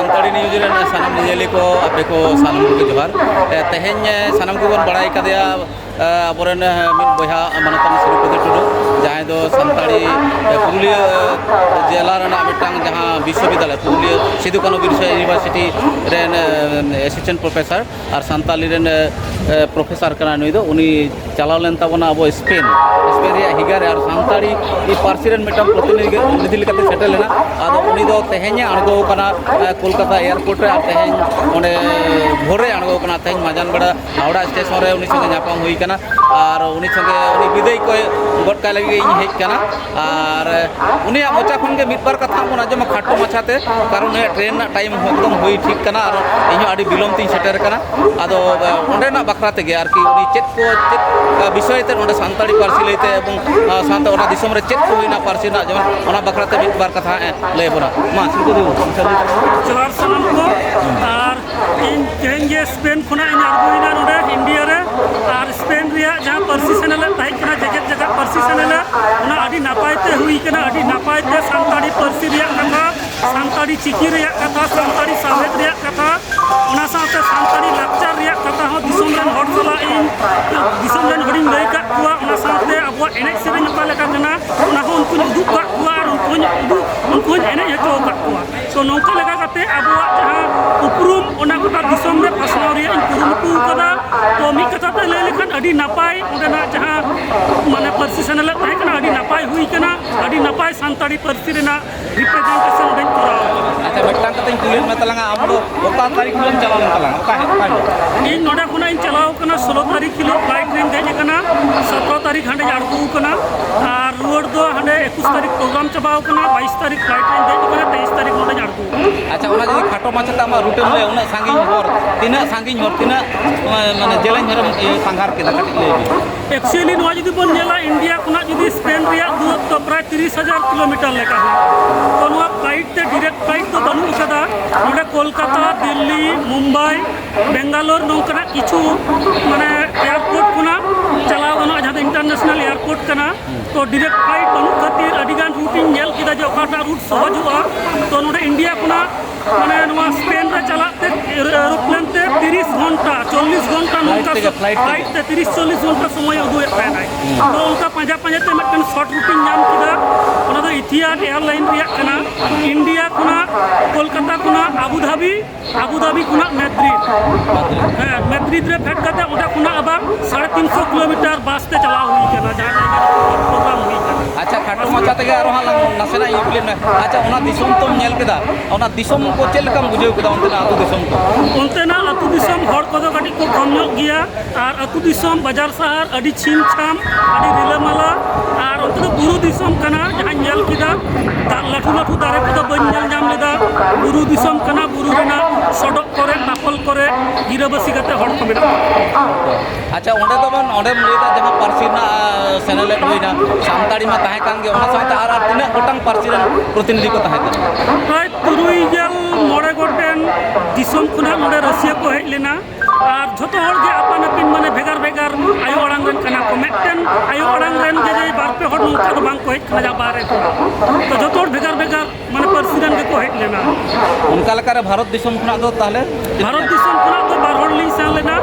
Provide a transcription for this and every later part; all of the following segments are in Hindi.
सानताड़ी न्यूज सानाम निजेली को आपे को सानाम को जोहार तेहेñ सानाम को बन बड़ाई कदेया आबोरेन मिद बया मानतान श्रीपति टुडू जहाँ दो सानताड़ी पुरुलिया जिला रेना मिटांग जहाँ विश्वविद्यालय पुरुलिया सिदु कानू बिरसा यूनिवर्सिटी रेन असिस्टेंट प्रोफेसर और सानताली रेन प्रोफेसर कना नुई दो उनी चलाव लेन ताबोना अब स्पेन रे हिगारे और सानताड़ी ई पार्सी रेन मिटांग प्रतिनिधि लेकाते सेटल लेना आदो उनी दो तेहेñ अणगो कना कोलकाता एयरपोर्ट रे और तेहेñ ओंडे भोरे अणगो कना तेहेñ माजान बेड़ा हावड़ा स्टेशन रे उनी संगे नापाम हुई कना और उनी संगे उनी विदाई को गट का लगे इन हेज कना और उनी मोचा खन के मिदबार कथा बन आजम खाटो माछाते कारण ट्रेन टाइम एकदम हुई ठीक कना और इन आडी बिलम तीन सेटर कना आदो ओंडेना बखरा तेगे आरकी उनी चेक विषय ते ओंडे सानताड़ी पार्सी लेते एवं सानता ओना दिसम रे चेक को हुईना पार्सी ना जेमन ओना बखरा ते मिदबार कथा ले बोना मा सिको दो जोहार सानाम को और इन तेहेñ जे स्पेन खुना इन आगुइना नोडे इंडिया रे और स्पेन रिया जहाँ पार्सी सेनेल ताई कना जगत जगह पार्सी सेनेल ओना आडी नापायते हुई कना आडी नापायते सानताड़ी पार्सी रिया कथा सानताड़ी चिकी रिया कथा सानताड़ी सावेद रिया कथा ओना साथे सानताड़ी लाकचार रिया कथा हो दिसम रेन हर सला इन दिसम रेन हडिं लई का कुआ ओना साथे अबो एनेज सेरेन का लेका कना ओना हो उनको उदुग का कुआ और उनको एनेज हचो का कुआ तो नौका लेका कते अबो जहाँ उपरुम ओना गोटा दिसम रे पासनाव रिया इन कुरुमुटु कदा तो मी कथा ते लई लेखान अडी नापाय ओडेना जहाँ माने पार्सी सेनेल ताई कना अडी नापाय हुई कना अडी नापाय सानताड़ी पार्सी रेना रिप्रेजेंटेशन ओडेन कराव अच्छा मिटांग कते कुलिन में तलांगा आम दो ओका तारीख में चलाव तलांगा ओका है इन नोडा खुना इन चलाव कना 16 तारीख किलो फ्लाइट ट्रेन देज कना 17 तारीख हांडे आड़गू कना और रुवाड़ दो हांडे 21 तारीख प्रोग्राम चबाव कना 22 तारीख फ्लाइट ट्रेन देज कना 23 तारीख नोडे आड़गू अच्छा ओना जदि खाटो माछाता मा रूट ले उना सांगिन हर तिना माने जेलें हरम सांघार के कटिक ले एक्चुअली नोआ जदि बन नेला इंडिया खुना जदि स्पेन रिया दूरत्व प्राय 30,000 किलोमीटर लेका है तो नोआ फ्लाइट ते डायरेक्ट फ्लाइट तो बानु कदा नोडे कोलकाता दिल्ली मुंबई बेंगालोर नौकना किछु माने एयरपोर्ट खुना चलाव गनो जहाँ इंटरनेशनल एयरपोर्ट कना तो डायरेक्ट फ्लाइट बानु खातिर अडिगान रूटिंग नेल किदा जो ओकाटा रूट सहज हुआ तो नोडे इंडिया खुना माने नोआ स्पेन रे चलाते एरोप्लेन ते 30 घंटा 40 घंटा नौका फ्लाइट ते 30-40 घंटा समय उदुए तायनाय तो उनका पांजा ते मिटन शॉर्ट रूटिंग नाम किदा ओना दो इथियाद एयरलाइन रिया कना इंडिया खुना कोलकाता खुना आबुधाबी खुना मैद्रिद रे फेट कते ओटा खुना अब 350 किलोमीटर बस ते चला हुई कना जहाँ प्रोग्राम हुई कना अच्छा खाटो माछा तेगे आरो हां नासेना इप्लेन अच्छा ओना दिसम तुम नेल केदा ओना दिसम को चेल कम बुझेव केदा ओंतेना आतु दिसम को ओंतेना आतु दिसम हर को कटी को कम ᱧᱚᱜ गिया और आतु दिसम बाजार शहर अडी छिम छाम अडी रिलामाला और ओंते बुरु दिसम कना जहाँ नेल केदा लाठू लाठू दारे को बन नेल नाम लेदा बुरु दिसम कना बुरु रेना सड़क करे नापल करे गिराबासी कते हर को मेना अच्छा ओंडे तो बन ओंडे लेदा जहाँ पार्सी ना सेनेल होइना सानताड़ी मा ताहे कान गे ओना साथे आर तिना गोटांग पार्सी रेन प्रतिनिधि को ताहे कना प्राय 3 गोटेन दिसम खुना नोडे रसिया को हेज लेना और झोतो हर गे अपन अपन माने भेगार भेगार आयो अड़ांग रेन कना को मेटन आयो अड़ांग रेन जे बारपे हर नौका तो बांग को हेज कना जा बारे तो झोतो हर भेगार भेगार माने पार्सी रेन के को हेज लेना उनका लका रे भारत दिसम खुना दो ताहले भारत दिसम खुना तो बार हर लिंग सान लेना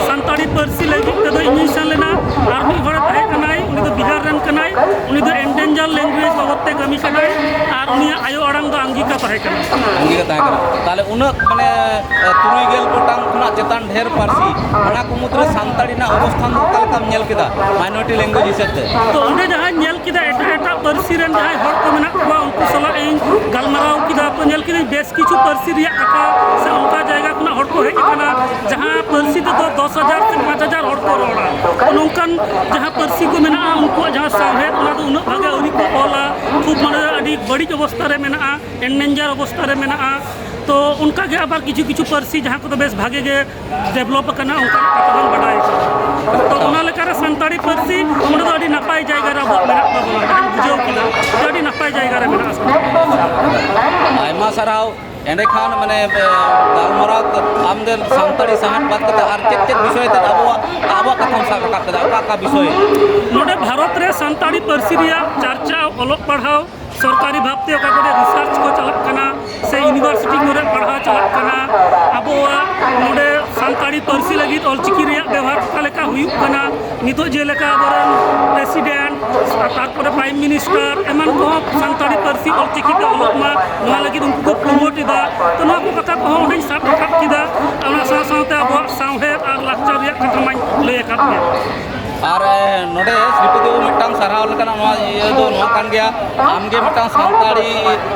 सानताड़ी पार्सी लगी ते दो इनी सान लेना और मी हर ताहे कनाई उनी तो बिहार रेन कनाई उनी तो एंडेंजर लैंग्वेज बाबते कमी कनाई और उनी आयो अड़ांग दो अंगिका ताहे कना ताहले उना माने 3 गोटांग खुना चेतान ढेर पार्सी ओना को मुद्रे सानताड़ी ना अवस्थान दो कलकाम नेल केदा माइनॉरिटी लैंग्वेज हिसाबते तो उन्हें जहाँ नेल केदा एटा पार्सी रेन जहाँ हर को मेना कुआ उनको सला इन गलमाराव केदा तो नेल केदा बेस किछु पार्सी रिया कथा से उनका जायगा खुना हर को हेज कना जहाँ पार्सी तो 10,000 से 5,000 हर को रोड़ा नौकन जहाँ पार्सी को मेना उनको जहाँ साहेब ओना तो उन्हें भागे उनी को ओला खूब माने अडी बड़ी अवस्था रे मेना एंडेंजर अवस्था रे मेना तो उनका के आबार किछु किछु पार्सी जहाँ को तो बेस भागे गे डेवलप करना उनका कथन बढ़ाए तो ओना लेका रे सानताड़ी पार्सी ओना तो अडी नापाय जायगा रे मेना बोला बुझो किना अडी नापाय जायगा रे मेना आयमा सराव एंडे खान माने गालमाराव आमदे सानताड़ी साहत बात करते और चेक विषय ते आबो कथम सा का विषय नोडे भारत रे सानताड़ी पार्सी रिया चर्चा ओलोक पढ़ाव सरकारी भावते रिसर्च को चलत कना से यूनिवर्सिटी करे पढ़ा चलत कना अबोआ नोडे सानताड़ी पार्सी लगी ऑलचिकी रे व्यवहार का हुयुक कना नितो जेलेका बरन प्रेसिडेंट तारपरे प्राइम मिनिस्टर एमन को सानताड़ी पार्सी ऑलचिकी ते ऑलमा नोआ लगी उनको को प्रमोट इदा तो नोआ को कथा को ओंडे साब रखब किदा ओना साव सावते अब सावहे आर लाक्चर रे कथा माई लय अकाद गया और नोडे श्रीपति मिट्टांग सरहाव लेकाना नोआ ये दो नोआ कान गया आमगे मिट्टांग सानताड़ी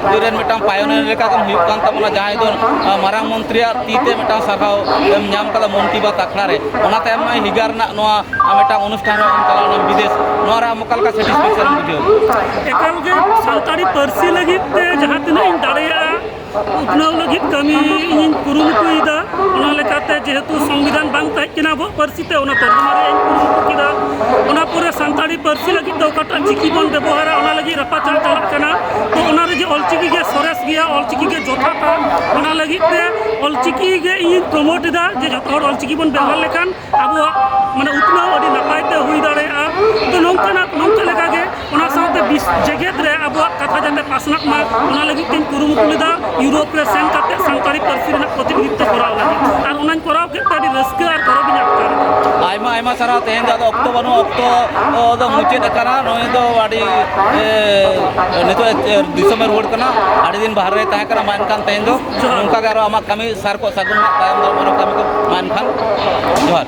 दिरेन मिट्टांग पायोनियर लेका कम हुयुक कान तमना जहां दो मारांग मंत्री तीते मिट्टांग सरहाव एम ᱧᱟᱢ कदा मन की बात अखड़ा रे ओना तायम मा हिगार ना नोआ मिट्टांग अनुष्ठान रे चलाना विदेश नोआ रा मकल का सैटिस्फैक्शन बुझो एकाल के सानताड़ी पार्सी लगी ते जहां तिना इन दाड़ेया उतनाव लगी कमी इन कुरुमुटु इदा ओना लेकाते जेहेतु संविधान बांग ताई किना बो पार्सी ते ओना तर्जुमा रे इन कुरुमुटु किदा ओना पूरे सानताड़ी पार्सी लगी तो कटा चिकी बन व्यवहार ओना लगी रपा चल चलत कना तो ओना रे जे ऑलचिकी के सोरेस गया ऑलचिकी के जोथा था ओना लगी ते ऑलचिकी के इन प्रमोट इदा जे जतो हर ऑलचिकी बन व्यवहार लेखान अब माने उतनाव अडी नपाय ते हुई दाड़ेया तो नोंका लेका के ओना साथे बिस जगत रे अब कथा जने पासनाक मा ओना लगी तीन कुरुमुटु लेदा यूरोप रे सेन काते सानताड़ी पार्सी रे प्रतिनिधित्व कराव लगी और ओनान कराव के ताडी रस्का और गौरव अटकार आयमा आयमा सारा तेहन दा ऑक्टो बनो ऑक्टो दो मुचे कना नोय दो आडी नितो दिसम में रोड कना आडी दिन बाहर रे ताहे कना मान कान तेहन दो नोंका गारो आमा कमी सार को सगुन तायम दो मानो कमी को मान खान जोहार